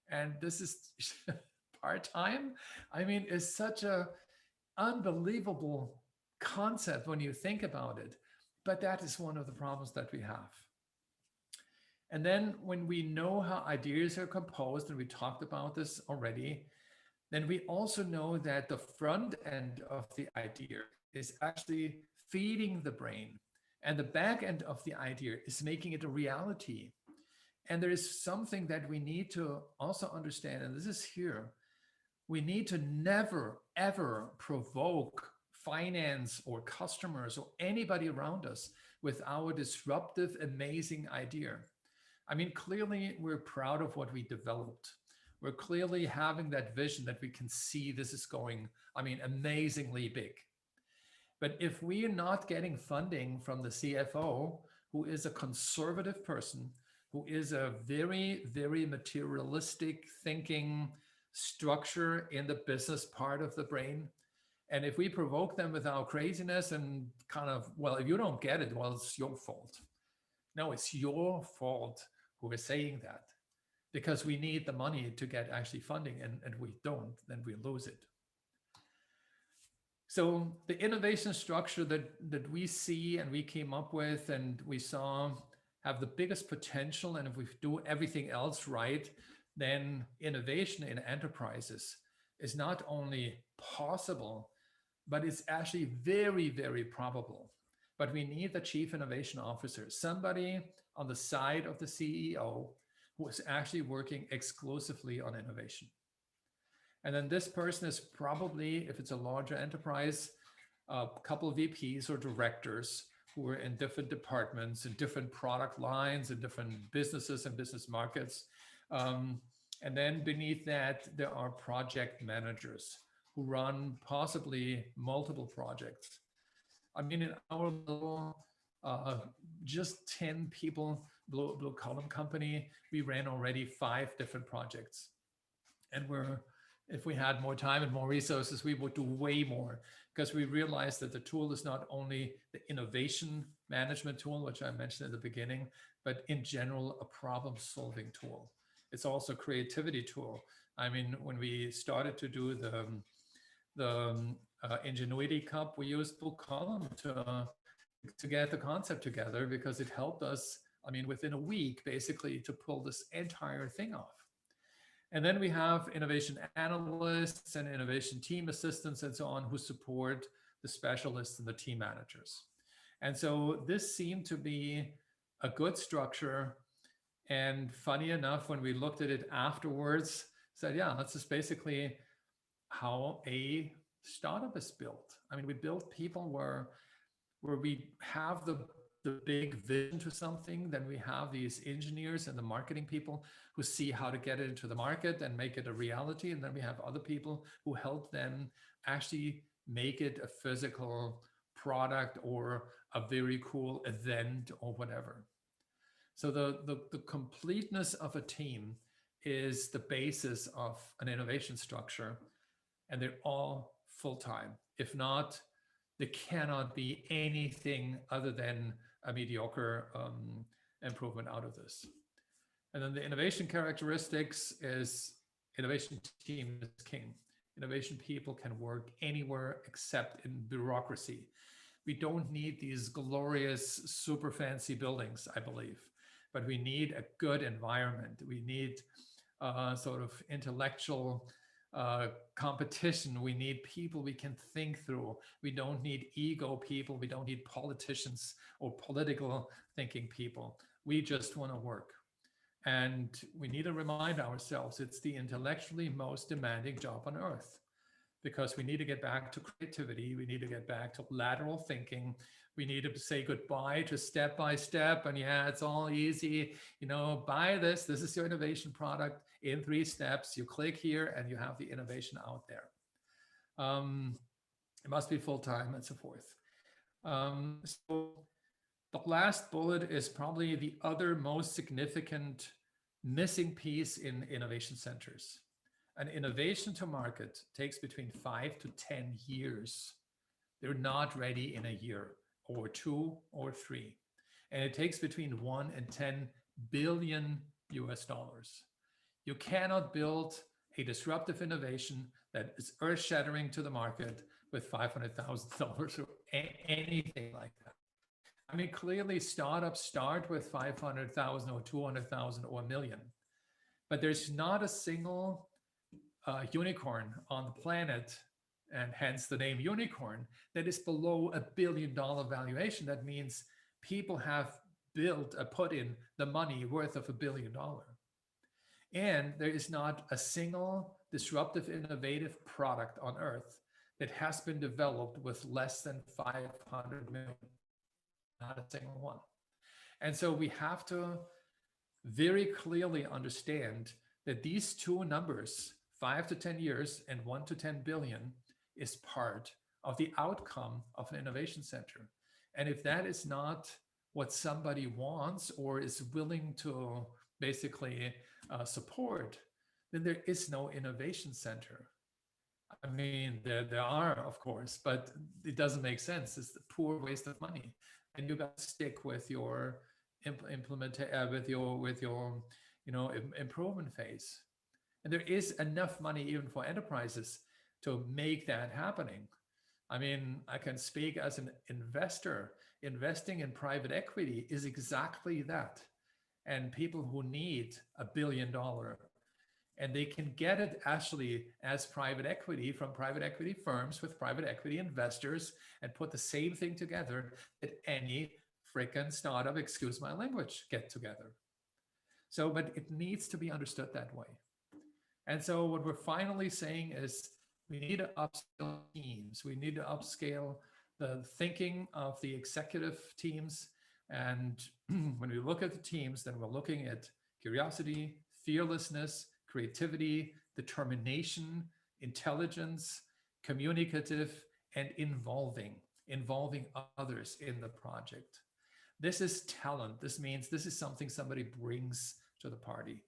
And this is part-time. I mean, it's such a unbelievable concept when you think about it. But that is one of the problems that we have. And then when we know how ideas are composed, and we talked about this already, then we also know that the front end of the idea is actually feeding the brain, and the back end of the idea is making it a reality. And there is something that we need to also understand, and this is here. We need to never, ever provoke finance or customers or anybody around us with our disruptive, amazing idea. I mean, clearly we're proud of what we developed. We're clearly having that vision that we can see this is going, I mean, amazingly big. But if we are not getting funding from the CFO, who is a conservative person, who is a very, very materialistic thinking structure in the business part of the brain, and if we provoke them with our craziness and kind of, well, if you don't get it, well, it's your fault. No, it's your fault who is saying that, because we need the money to get actually funding, and we don't, then we lose it. So the innovation structure that we see and we came up with and we saw have the biggest potential, and if we do everything else right, then innovation in enterprises is not only possible, but it's actually very, very probable. But we need the chief innovation officer, somebody on the side of the CEO who is actually working exclusively on innovation. And then this person is probably, if it's a larger enterprise, a couple of VPs or directors who are in different departments and different product lines and different businesses and business markets. And then beneath that, there are project managers who run possibly multiple projects. I mean, in our little, just 10 people, BlueCallom company, we ran already 5 different projects. And if we had more time and more resources, we would do way more, because we realized that the tool is not only the innovation management tool, which I mentioned at the beginning, but in general, a problem-solving tool. It's also a creativity tool. I mean, when we started to do the Ingenuity Cup, we used BlueCallom to get the concept together, because it helped us, I mean, within a week, basically, to pull this entire thing off. And then we have innovation analysts and innovation team assistants and so on, who support the specialists and the team managers. And so this seemed to be a good structure. And funny enough, when we looked at it afterwards, said, yeah, that's just basically how a startup is built. I mean, we build people where we have the the big vision to something, then we have these engineers and the marketing people who see how to get it into the market and make it a reality. And then we have other people who help them actually make it a physical product or a very cool event or whatever. So the completeness of a team is the basis of an innovation structure, and they're all full-time. If not, there cannot be anything other than a mediocre improvement out of this. And then the innovation characteristics is innovation team is king. Innovation people can work anywhere except in bureaucracy. We don't need these glorious, super fancy buildings, I believe, but we need a good environment. We need sort of intellectual competition. We need people we can think through. We don't need ego people. We don't need politicians or political thinking people. We just want to work. And we need to remind ourselves it's the intellectually most demanding job on earth, because we need to get back to creativity. We need to get back to lateral thinking. We need to say goodbye to step by step. And yeah, it's all easy. You know, buy this. This is your innovation product in 3 steps. You click here and you have the innovation out there. It must be full-time and so forth. So the last bullet is probably the other most significant missing piece in innovation centers. An innovation to market takes between 5 to 10 years. They're not ready in a year or 2 or 3. And it takes between 1 and 10 billion US dollars. You cannot build a disruptive innovation that is earth-shattering to the market with $500,000 or anything like that. I mean, clearly startups start with 500,000 or 200,000 or a million, but there's not a single unicorn on the planet, and hence the name unicorn, that is below $1 billion valuation. That means people have put in the money worth of $1 billion. And there is not a single disruptive, innovative product on earth that has been developed with less than 500 million. Not a single one. And so we have to very clearly understand that these two numbers, 5 to 10 years and 1 to 10 billion, is part of the outcome of an innovation center. And if that is not what somebody wants or is willing to basically support, then there is no innovation center. I mean, there are, of course, but it doesn't make sense. It's a poor waste of money. And you got to stick with your improvement phase. And there is enough money even for enterprises to make that happening. I mean, I can speak as an investor. Investing in private equity is exactly that. And people who need $1 billion, and they can get it actually as private equity from private equity firms with private equity investors, and put the same thing together that any freaking startup, excuse my language, get together. So, but it needs to be understood that way. And so what we're finally saying is we need to upscale teams. We need to upscale the thinking of the executive teams. And when we look at the teams, then we're looking at curiosity, fearlessness, creativity, determination, intelligence, communicative, and involving others in the project. This is talent. This means this is something somebody brings to the party.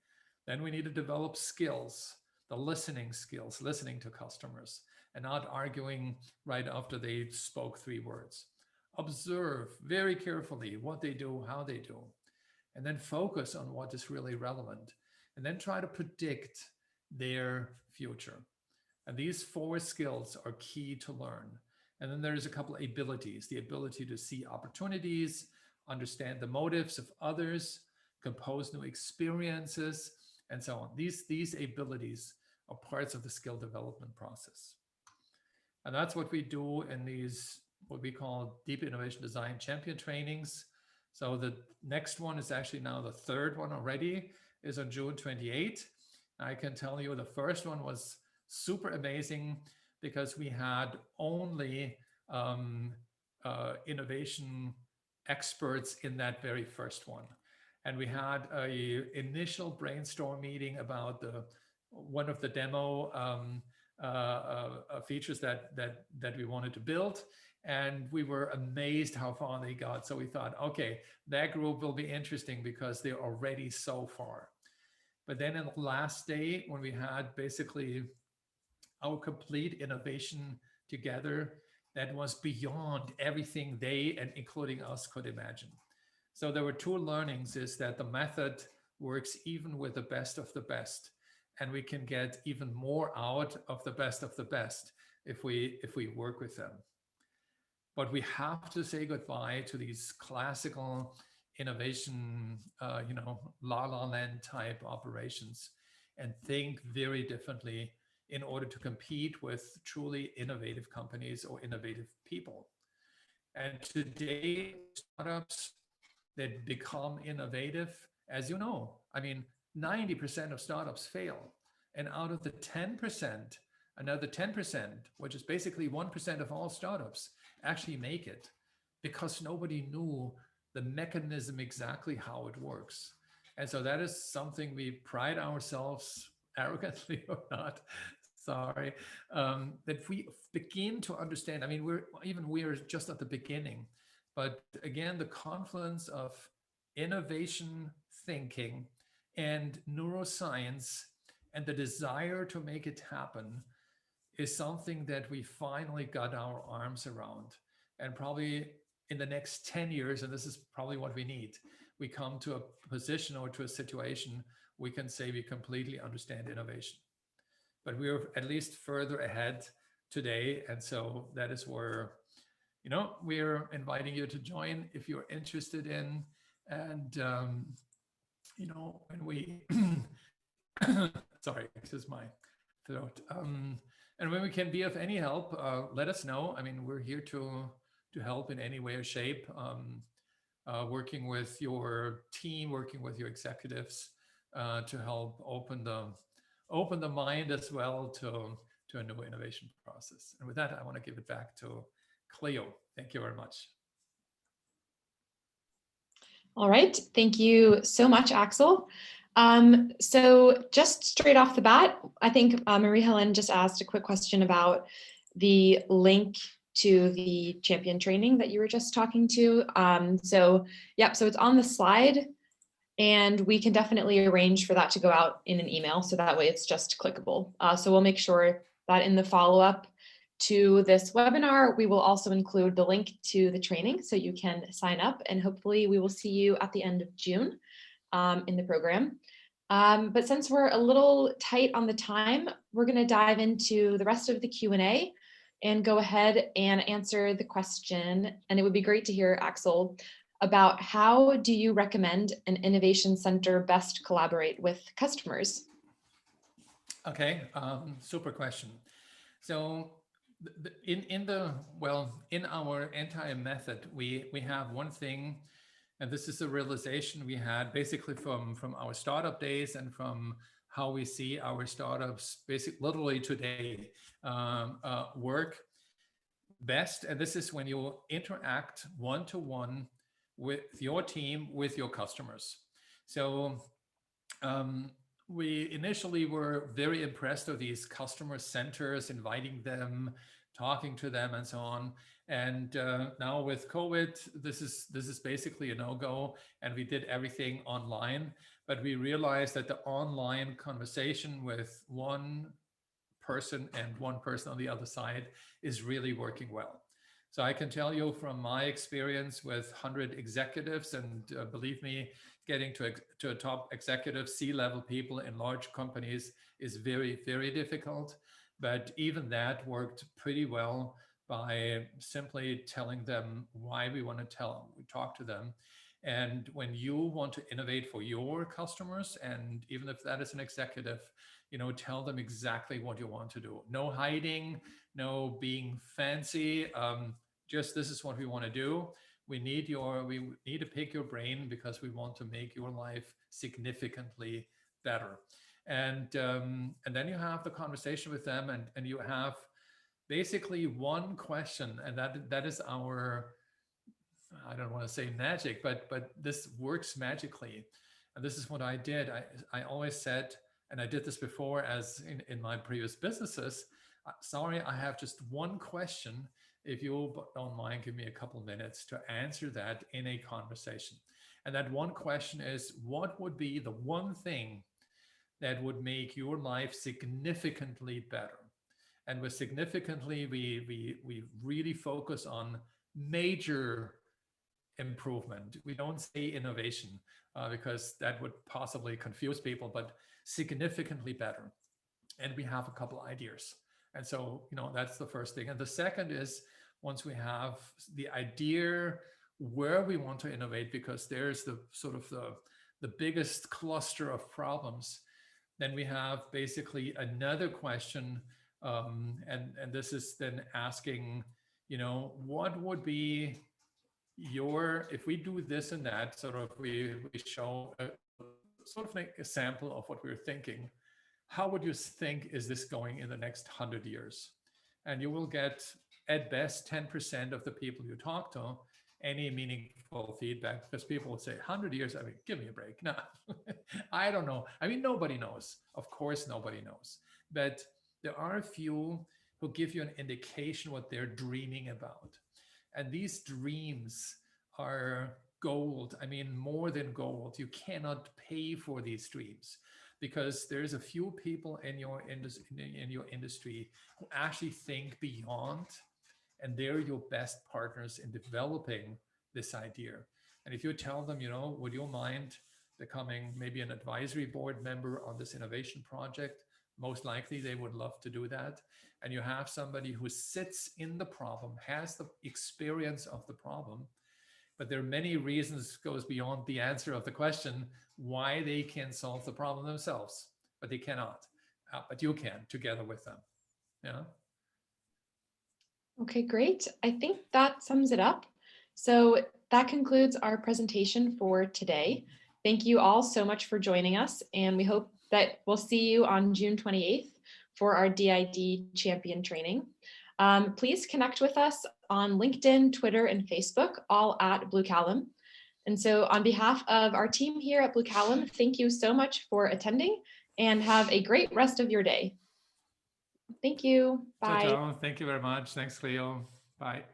Then we need to develop skills, the listening skills, listening to customers and not arguing right after they spoke 3 words. Observe very carefully what they do, how they do, and then focus on what is really relevant, and then try to predict their future. And these 4 skills are key to learn. And then there's a couple of abilities, the ability to see opportunities, understand the motives of others, compose new experiences, and so on. These abilities are parts of the skill development process. And that's what we do in these, what we call deep innovation design champion trainings. So the next one is actually now the 3rd one already, is on June 28th. I can tell you the first one was super amazing because we had only innovation experts in that very first one. And we had a initial brainstorm meeting about the one of the demo features that we wanted to build, and we were amazed how far they got. So we thought, okay, that group will be interesting because they're already so far. But then in the last day, when we had basically our complete innovation together, that was beyond everything they and including us could imagine. So there were two learnings: is that the method works even with the best of the best, and we can get even more out of the best of the best if we work with them. But we have to say goodbye to these classical innovation, la la land type operations, and think very differently in order to compete with truly innovative companies or innovative people. And today, startups that become innovative, as you know, I mean, 90% of startups fail. And out of the 10%, another 10%, which is basically 1% of all startups, actually make it because nobody knew the mechanism exactly how it works. And so that is something we pride ourselves, arrogantly or not, sorry, that we begin to understand. I mean, we're just at the beginning, but again, the confluence of innovation thinking and neuroscience and the desire to make it happen is something that we finally got our arms around. And probably in the next 10 years, and this is probably what we need, we come to a position or to a situation we can say we completely understand innovation. But we're at least further ahead today. And so that is where, we're inviting you to join if you're interested in. And, when we, sorry, this is my throat. And when we can be of any help, let us know. I mean, we're here to help in any way or shape, working with your team, working with your executives to help open the mind as well to a new innovation process. And with that, I want to give it back to Cleo. Thank you very much. All right, thank you so much, Axel. So just straight off the bat, I think Marie-Helen just asked a quick question about the link to the champion training that you were just talking to. So it's on the slide, and we can definitely arrange for that to go out in an email, so that way it's just clickable. So we'll make sure that in the follow-up to this webinar, we will also include the link to the training so you can sign up, and hopefully we will see you at the end of June in the program. But since we're a little tight on the time, we're going to dive into the rest of the Q&A and go ahead and answer the question. And it would be great to hear, Axel, about how do you recommend an innovation center best collaborate with customers? Okay, super question. So in our entire method, we have one thing, and this is a realization we had basically from our startup days and from how we see our startups literally today work best. And this is when you interact one-to-one with your team, with your customers. So we initially were very impressed with these customer centers, inviting them, talking to them, and so on. And now with COVID, this is basically a no-go, and we did everything online. But we realized that the online conversation with one person and one person on the other side is really working well. So I can tell you from my experience with 100 executives, and believe me, getting to a top executive C-level people in large companies is very, very difficult. But even that worked pretty well by simply telling them why we want to talk to them. And when you want to innovate for your customers, and even if that is an executive, tell them exactly what you want to do. No hiding, no being fancy. Just this is what we want to do. We need to pick your brain because we want to make your life significantly better. And then you have the conversation with them, and you have basically one question, and that is our I don't want to say magic, but this works magically. And this is what I did. I always said, and I did this before as in my previous businesses, sorry, I have just one question. If you don't mind, give me a couple minutes to answer that in a conversation. And that one question is, what would be the one thing that would make your life significantly better? And with significantly, we really focus on major improvement. We don't say innovation because that would possibly confuse people, but significantly better. And we have a couple ideas. And so, that's the first thing. And the second is, once we have the idea where we want to innovate, because there's the sort of the biggest cluster of problems, then we have basically another question. And this is then asking, what would be if we do this and that, sort of we show a sort of like a sample of what we're thinking, how would you think is this going in the next 100 years? And you will get at best 10% of the people you talk to any meaningful feedback, because people will say 100 years, I mean, give me a break. No, I don't know. I mean, nobody knows. Of course, nobody knows. But there are a few who give you an indication what they're dreaming about. And these dreams are gold. I mean, more than gold. You cannot pay for these dreams, because there's a few people in your industry who actually think beyond, and they're your best partners in developing this idea. And if you tell them, would you mind becoming maybe an advisory board member on this innovation project? Most likely they would love to do that. And you have somebody who sits in the problem, has the experience of the problem, but there are many reasons, goes beyond the answer of the question, why they can solve the problem themselves, but they cannot. But you can, together with them. Yeah. Okay, great. I think that sums it up. So that concludes our presentation for today. Thank you all so much for joining us, and we hope that we'll see you on June 28th for our DID champion training. Please connect with us on LinkedIn, Twitter, and Facebook, all at BlueCallom. And so on behalf of our team here at BlueCallom, thank you so much for attending, and have a great rest of your day. Thank you. Bye. Ciao, ciao. Thank you very much. Thanks, Cleo. Bye.